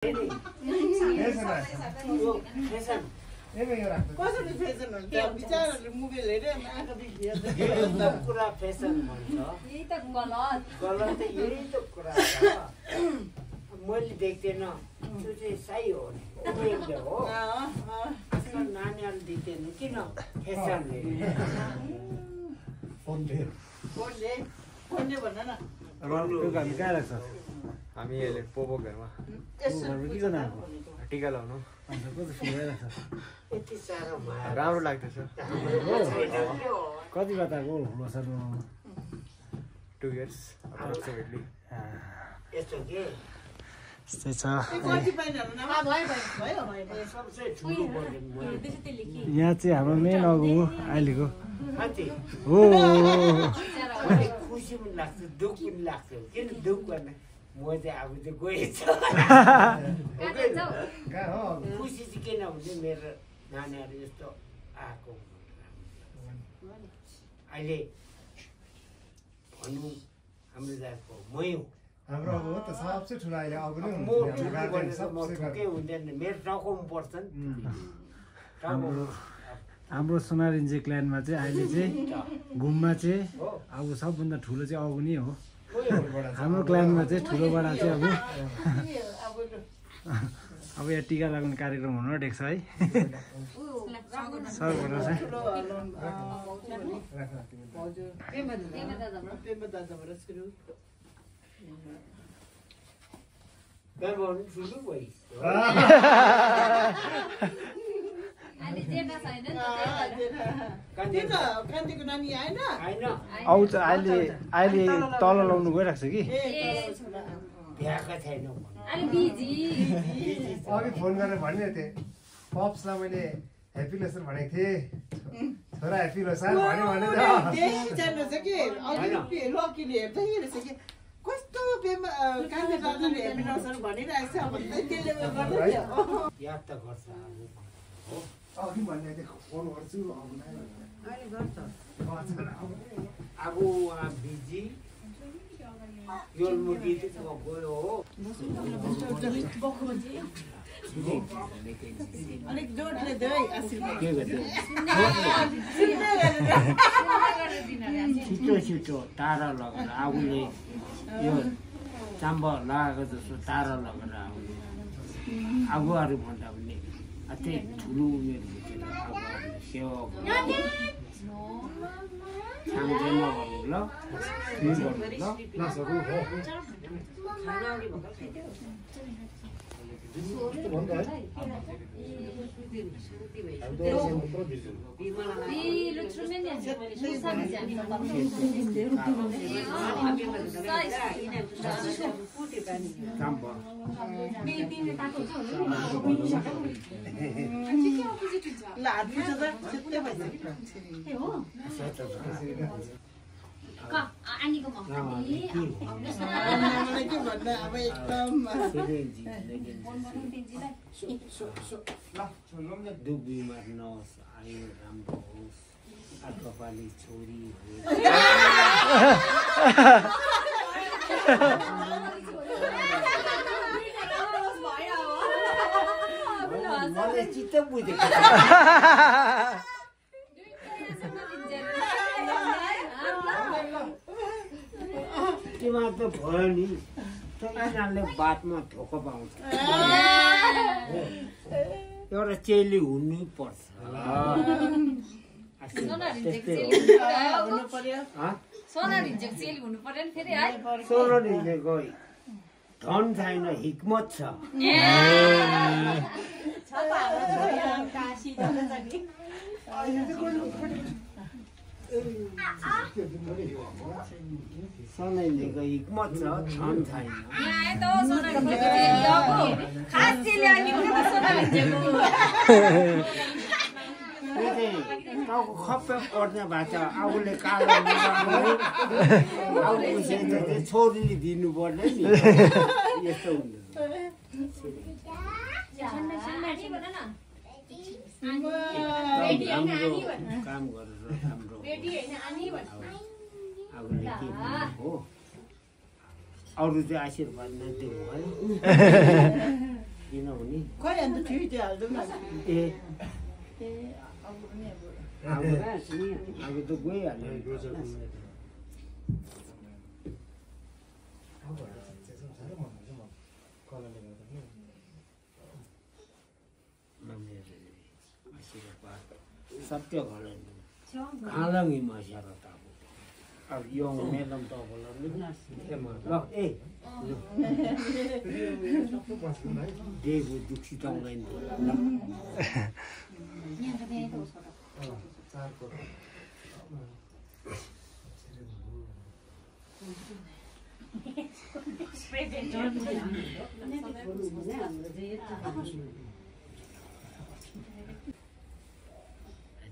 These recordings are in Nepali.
कसरी फेसन हुन्छ बिचाराले मोबाइल हेर्यो आँखा बिग्रियो कुरा फेसन भन्छ यही त गलत गलत यही त कुरा छ मैले देख्दैन त्यो चाहिँ सही हो हो आजकल नानीहरूले देख्दैन किन फेसनले फोनले भन न हामी अहिले पोपो घरमा टिका लाउनु राम्रो लाग्दैछ कति बताको लोसर 2 years approximately यस्तो के त्यस्तै छ यहाँ चाहिँ हाम्रो मेन अगु हो अहिलेको हो खुसी पनि लाग्छ दुःख पनि लाग्छ किन दुःख गर्ने म चाहिँ अब चाहिँ गएछ खुसी चाहिँ किन भने मेरो नानीहरू यस्तो आएको अहिले भनौँ हाम्रो जातको मै हो हाम्रो अब त सबसे ठुलो अहिले अब नै ठुकै हुँदैन मेरो टाउकोमा पर्छ नि हाम्रो सोनारिन्जे क्ल्यानमा चाहिँ अहिले चाहिँ घुममा चाहिँ अब सबभन्दा ठुलो चाहिँ अगु नै हो हाम्रो क्ल्यानमा चाहिँ ठुलो बडा चाहिँ अब यहाँ टिका लगाउने कार्यक्रम हुन आँटेको छ है सरबाट आउँछ अहिले तल लाउनु गइरहेको छ कि अघि फोन गरेर भन्ने थिएँ पप्सलाई मैले ह्याप्पी लोसन भनेको थिएँ छोरा ह्याप्पी लोसन भन्यो भने कस्तो भनिरहेको याद त गर्छ अघि भन्ने थिएँ फोन गर्छु अब उहाँ बिजी यो गीत गयो हो अलिक जोडले दे छिटो तारा लगेर आगोले यो चाम्बा लगाएको जस्तो तारा लगेर आउने आगोहरू भन्दा पनि अझै ठुलो उमेर सेवा ल दुख बिमार नहोस् आयो राम्रो होस् अर्कोपालि छोरी मलाई चित्त बुझेको तिमीहरू त भयो नि यिनीहरूले बातमा धोका पाउँछ एउटा चेली हुनु पर्छ सोनारिन्जे गई धन छैन हिक्मत छ सोनारिन्जेको हिक्मत छ धन छैन टाउको खप्पै पर्ने भएको छ आउले कालो छोरीले दिनु पर्ने नि यस्तो राम्रो काम गरेर राम्रो हो अरू चाहिँ आशीर्वाद नदिनु है अन्त ठिकै हाल्दौ न ए ए अब नि अब अब त गइहाल्यो सत्य घले खालंगी माशारा ताबु अब योङ मेलम त होला ल ए देगु दुखी तंगाइन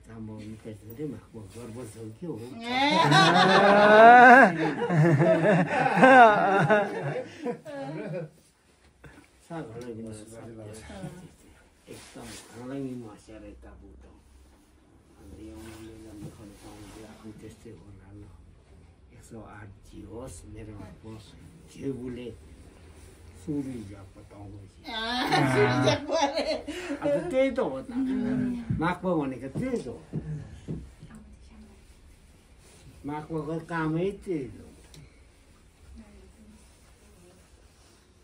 Tambah nikah sendiri mah, buat sengkyu. Saya kalau gini ekdom halangi masyarakat tabu tu. Ada yang memang bukan tahu dia aku testir orang lo. 108 jios, mereka bos jebule suri jago tahu sih. Suri jago ada. Ada tu tu. Makba mana kita tu. Makba kalau kami itu.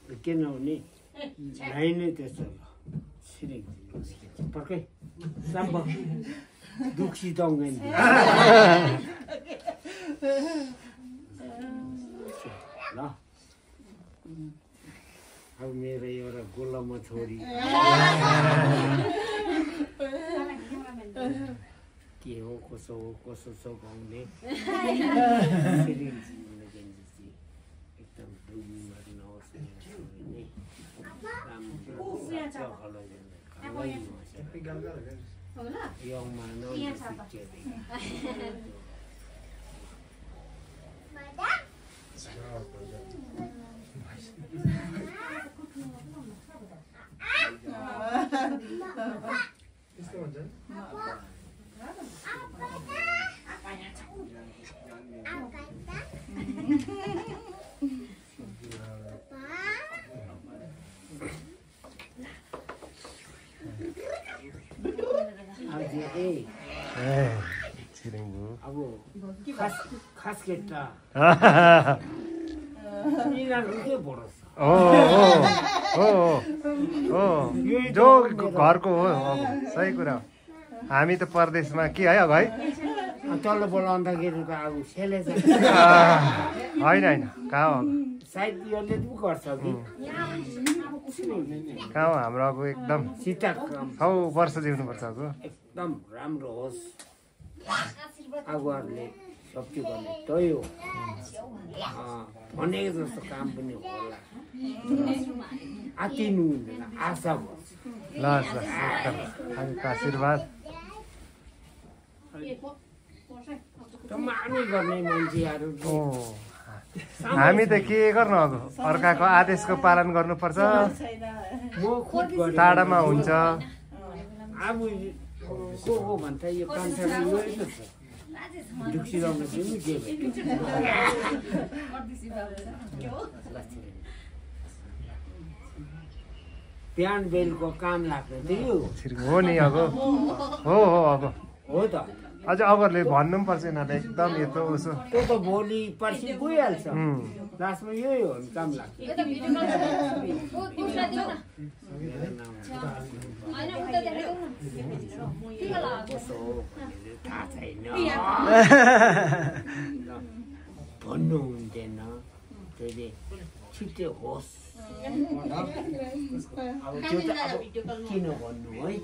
Begini ni, lain itu sahaja. Sering, pakai sambal, duksi tonggen. Lah, अब मेरो एउटा गोलामा छोरी के हो कसो छ गाउँले एकदम डुबी नहोस् यस्तो हुन्छ अब खास केटा यिनीहरू के भरोसा जो घरको हो अब सही कुरा हो हामी त परदेशमा के है अब है तल बोलाउँदाखेरि त अब सेले होइन कहाँ हो सायद यसले पो गर्छ कि कहाँ हो हाम्रो अब एकदम सीता हौ वर्ष जिउनुपर्छ अब एकदम राम्रो होस् आगोहरूले सब्जी गर्ने त्यही हो भनेको जस्तो काम पनि होला आतिनु हुँदैन आशा भन्छ ल एकदम हामीको आशीर्वाद माने गर्ने मान्छेहरू हामी त के गर्नु अब अर्काको आदेशको पालन गर्नुपर्छ म खुद गर्छु टाढामा हुन्छ अब को हो भन्छ यो कान्छाले यही त छ दुखी रहनु चाहिँ के बिहान बेलुको काम लाग्छ त्यो हो नि अब हो अब हो त अझ अरूले भन्नु पनि पर्छ यिनीहरूले एकदम यत्रो उसो त्यो त भोलि पर्सि गइहाल्छ लास्टमा यही हो भने काम लाग्छ कसो हो भनेर थाहा छैन भन्नु हुँदैन त्यसले छिट्टै होस् अब त्यो त अब किन भन्नु है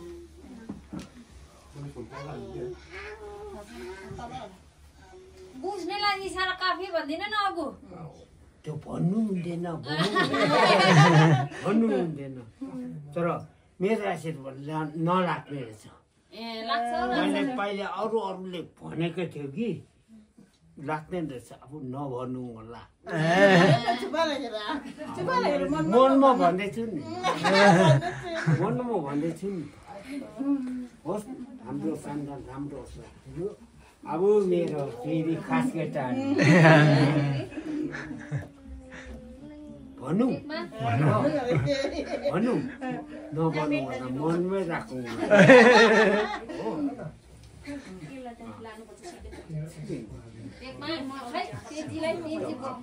बुझ्ने लागि सारा काफी भन्दिन न अगु त्यो भन्नु हुँदैन भन्नु हुँदैन तर मेरो आशीर्वाद नलाग्ने रहेछ मैले पहिले अरूले भनेको थियो कि लाग्ने रहेछ अब नभन्नु होला मनमा भन्दैछु नि मनमा भन्दैछु नि होस् हाम्रो सन्तान राम्रो होस् अब मेरो फेरि खास केटा भनौँ नबन्नु भन्दा मनमै राखौँ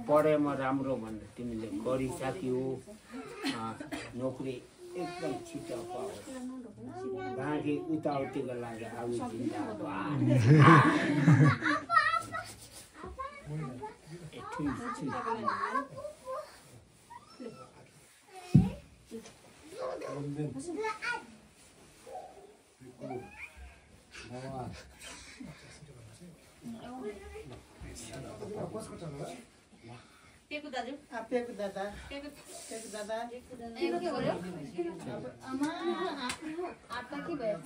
पढाइमा राम्रो भन्दा तिमीले गरिसक्यो नोकरी एकदम छिटो पाओस् बाँकी उताउतिको लागि अब पेकु दादा पेकु दादा आमा आता के भयो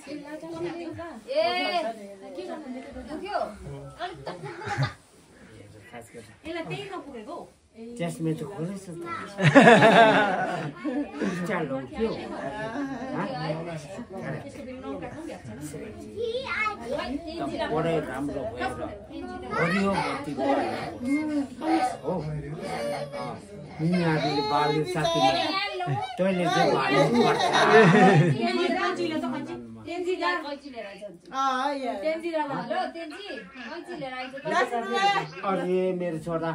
ए के दुख्यो एला त्यही नपुगेको त्यसमा त खोलेछ त चालो के हो पढाइ राम्रो भएर हरियो बत्ती हो यिनीहरूले बाल्यो साथीले तैँले चाहिँ भाल्नुपर्छ अरे मेरो छोरा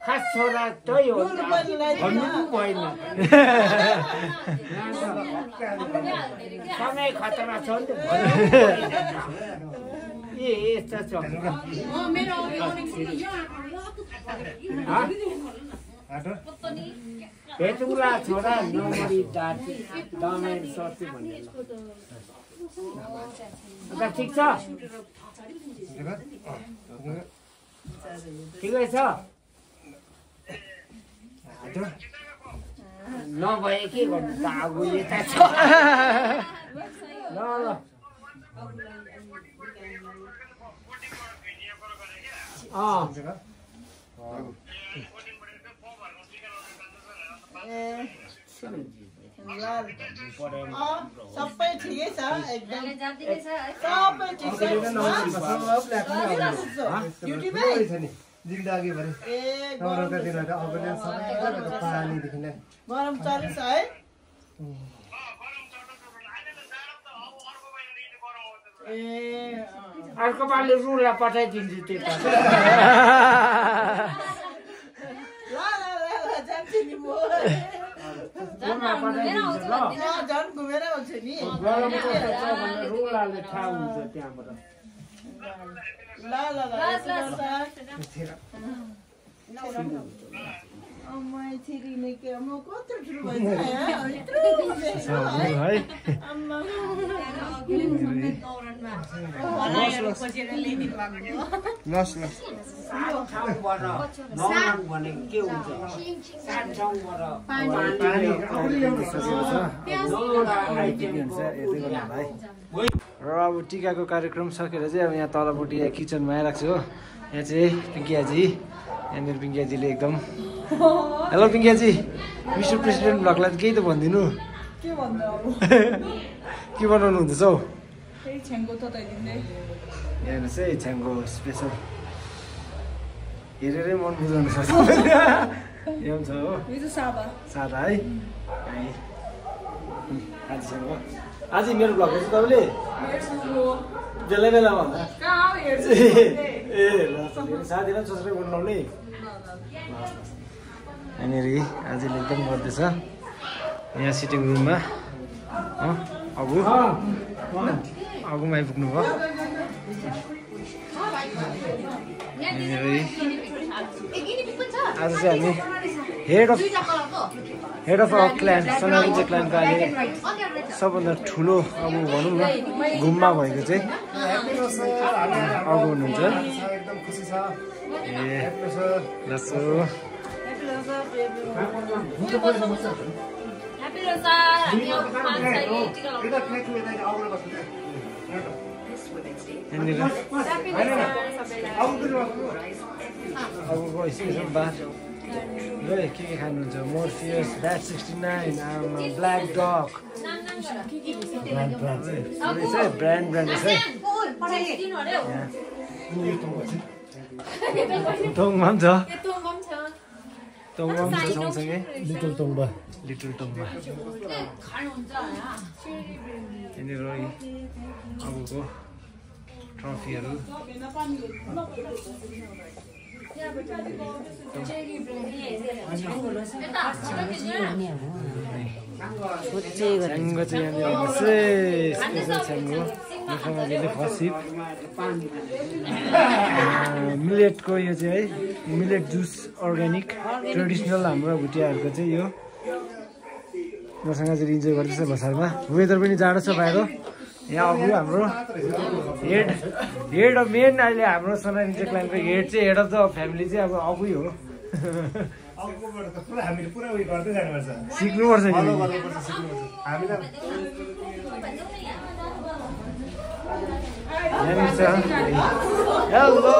खास छोरा तै हो भन्नु भएन समय खतरा छ नि त यस्ता छ भेटुला छोरा नमरी दाटी दमेर सर्ती भन्ने ठिक छ ठिकै छ नभए के गर्नु त अब यता छ ल ल सबै ठिकै छ एकदम सबै ठिक छ जिन्दगी भरि नौरका दिनहरु अबले सबै पानीदेखि नै गरम चल्छ है अर्को पालि रुला पठाइदिन्छु त्यता जान्छु नि म झन् घुमेर आउँछु नि रुलाले थाहा हुन्छ त्यहाँबाट ल छिरिने के म कत्रो ठुलो र अब टिकाको कार्यक्रम सकेर चाहिँ अब यहाँ तलपट्टि यहाँ किचनमा आइरहेको छु हो यहाँ चाहिँ पिङ्कियाजी यहाँनिर पिङ्कियाजीले एकदम हेलो पिङ्कियाजी मिस्टर प्रेसिडेन्ट ब्लगलाई केही त भनिदिनु के बनाउनु हुँदैछ हौ हेर्नुहोस् है छ्याङ्को स्पेसल हेरेरै मन बुझाउनु सक्छ यो छ हो सादा है आज मेरो ब्लग हेर्छु तपाईँले बेला बेलामा ए ल साथीलाई सोचेर बनाउने यहाँनिर आजले एकदम गर्दैछ यहाँ सिटिङ रुममा अगुमा आइपुग्नु भयो आज चाहिँ हामी हेड अफ आवर क्लान सोनारुञ्जे क्लानको अहिले सबभन्दा ठुलो अब भनौँ न घुममा भएको चाहिँ अगु हुनुहुन्छ ए लसो अबको स्पेसल बार के खानुहुन्छ मोर्फियस ब्याट 69 ब्ल्याक डग ब्रान्ड रहेछ है तोङमा पनि छ तोङमा पनि छ सँगसँगै लिटल तोङबा यहाँनिर अबको ट्रफीहरू छ्याङ्गो चाहिँ यहाँनिर स्पेसल छ्याङ्गो फसिप मिलेटको यो चाहिँ है मिलेट जुस अर्ग्यानिक ट्रेडिसनल हाम्रो भुटियाहरूको चाहिँ यो मसँग चाहिँ इन्जोय गर्दैछ भसारमा वेदर पनि जाडो छ बाहिर यहाँ अबु हाम्रो हेड मेन अहिले हाम्रो सोनाली क्लाइनको हेड चाहिँ हेड अफ द फ्यामिली चाहिँ अब अबुई हो सिक्नुपर्छ हेलो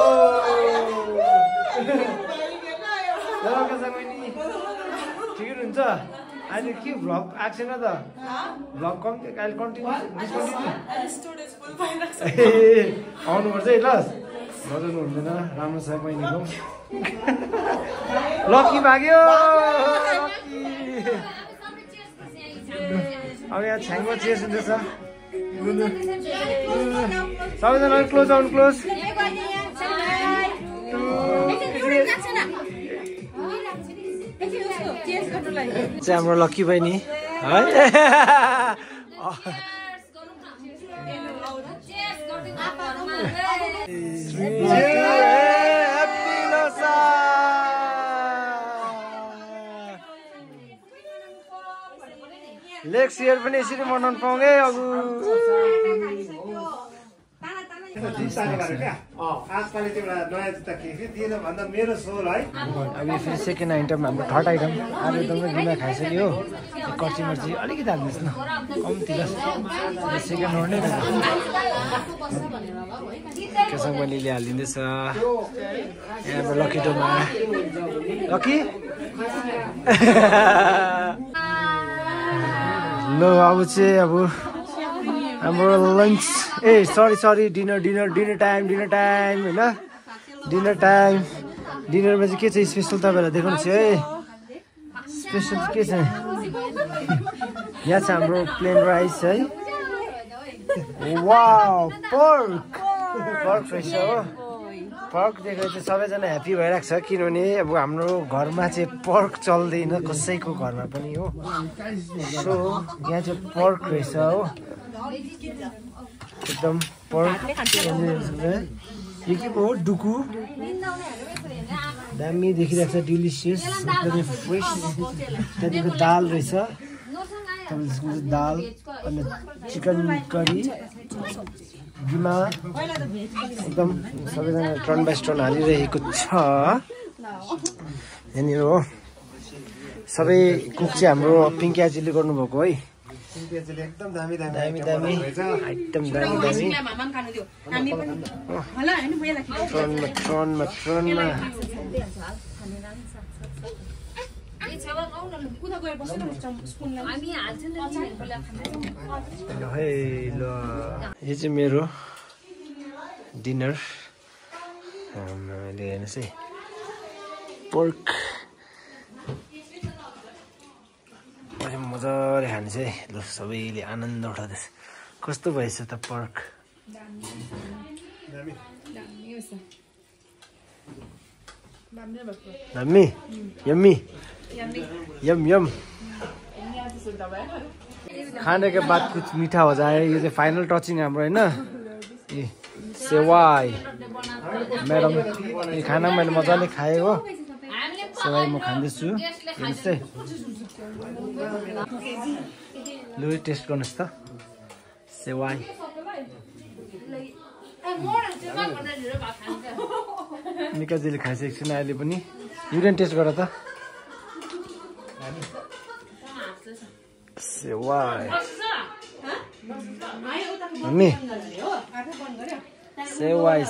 ठिकै हुनुहुन्छ अहिले के भ्लग आएको छैन त भ्लग अहिले कन्टिन्यू आउनुपर्छ है ल बजाउनु हुँदैन राम्रो छ बहिनीको लकी भाग्यो अब यहाँ छ्याङ्गो चेस हुँदैछ सबैजना क्लोज आउनु क्लोज चाहिँ हाम्रो लकी बहिनी है नेक्स्ट इयर पनि यसरी मनाउनु पाउने अब अब फेरि सेकेन्ड आइटम हाम्रो थर्ड आइटम आलुदम र बिना खाइसक्यो कर्ची मर्ची अलिकति हाल्नुहोस् न कम्ती ल सेकेन्ड राउन्ड नै केसँग बहिनीले हालिदिँदैछ यहाँ लकी डोमा लकी ल अब चाहिँ अब हाम्रो लन्च सरी डिनर टाइम होइन डिनरमा चाहिँ के छ स्पेसल तपाईँहरूलाई देखाउनु छ है स्पेसल के छ यहाँ छ हाम्रो प्लेन राइस है वाउ पर्क रहेछ हो पर्क देखेर चाहिँ सबैजना ह्याप्पी भइरहेको छ किनभने अब हाम्रो घरमा चाहिँ पर्क चल्दैन कसैको घरमा पनि हो सो यहाँ चाहिँ पर्क रहेछ हो एकदम पर्क यो के हो डुकु दामी देखिरहेको छ डिलिसियस एकदमै फ्रेस त्यहाँदेखिको दाल रहेछ दाल अनि चिकन करी गिमा एकदम सबैजना टर्न बाई टर्न हालिरहेको छ यहाँनिर हो सबै कुक चाहिँ हाम्रो पिङ्की आजीले गर्नुभएको है एकदम दामी ट्रनमा यो चाहिँ मेरो डिनर अहिले हेर्नुहोस् है पर्क मजाले खान्छ है ल सबैले आनन्द उठाउँदैछ कस्तो भएछ त पर्क दामी यम्मी यम खाने के बाद कुछ मीठा हो जाए ये जो फाइनल टचिंग हाम्रो हैन ए सेवाई म्याडम यो खाना मैले मजाले खाए हो सेवाई म खाँदैछु हेर्नुस् है लु टेस्ट गर्नुस् त सेवाई निकाजीले खाइसकेको छैन अहिले पनि युरियन टेस्ट गर त सेवाई मम्मी सेवाई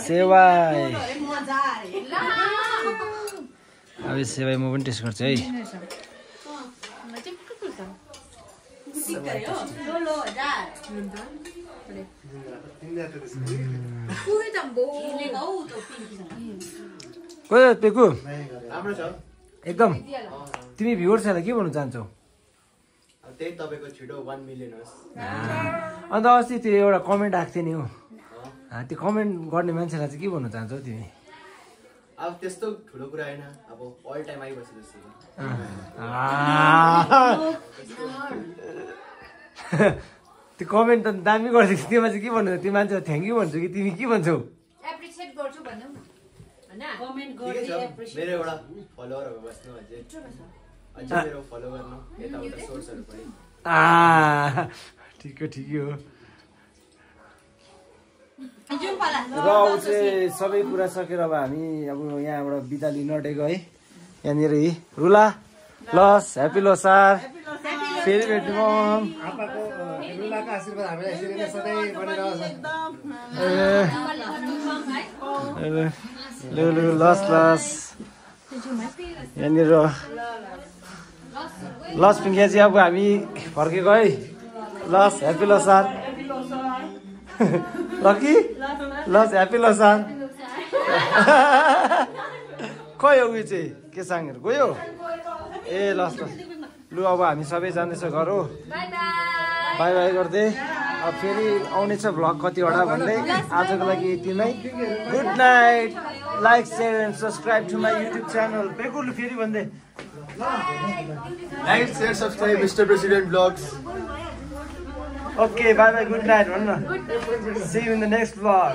अब सेवाई म पनि टेस्ट गर्छु है किन्दा त त्यसको कोही पेकु राम्रो छ एकदम तिमी भ्युवर्सहरूलाई के भन्नु चाहन्छौ अब त्यही तपाईँको छिटो 1 मिलियन होस् अन्त अस्ति त्यो एउटा कमेन्ट आएको थियो नि हो त्यो कमेन्ट गर्ने मान्छेलाई चाहिँ के भन्नु चाहन्छौ तिमी अब त्यस्तो ठुलो कुरा होइन अब अल टाइम आइबस्छ जस्तो त्यो कमेन्ट त दामी गर्छ कि त्यसमा चाहिँ के भन्नु त्यो मान्छेलाई थ्याङ्क यू भन्छु कि तिमी के भन्छौ एप्रिसिएट गर्छु भन्नु न हैन कमेन्ट ठिकै गर्दै छ मेरो एउटा फलोवरहरू बस्नु अझै मेरो फलो गर्नु यताउता सोर्सहरू पनि ठिकै हो र अब चाहिँ सबै कुरा सकेर अब हामी अब यहाँबाट बिदा लिन आँटेको है यहाँनिर रुला लस ह्याप्पी लोसार फेरि भेट्नु आपाको रुलाको आशीर्वाद हामीलाई यसरी नै सधैँ बनिरहोस् लस यहाँनिर लस पिङ्किया चाहिँ अब हामी फर्केको है लस ह्याप्पी लोसार लकी लस ह्याप्पी लोसार खै उयो चाहिँ के साङहरू गयो ए लस लु अब हामी सबै जाँदैछ घर हो बाई बाई गर्दै अब फेरि आउनेछ भ्लग कतिवटा भन्दै आजको लागि यति नै good night like share and subscribe to my YouTube channel बेकुलु फेरि भन्दै like share subscribe mister president blogs okay bye bye good night भन्न see you in the next vlog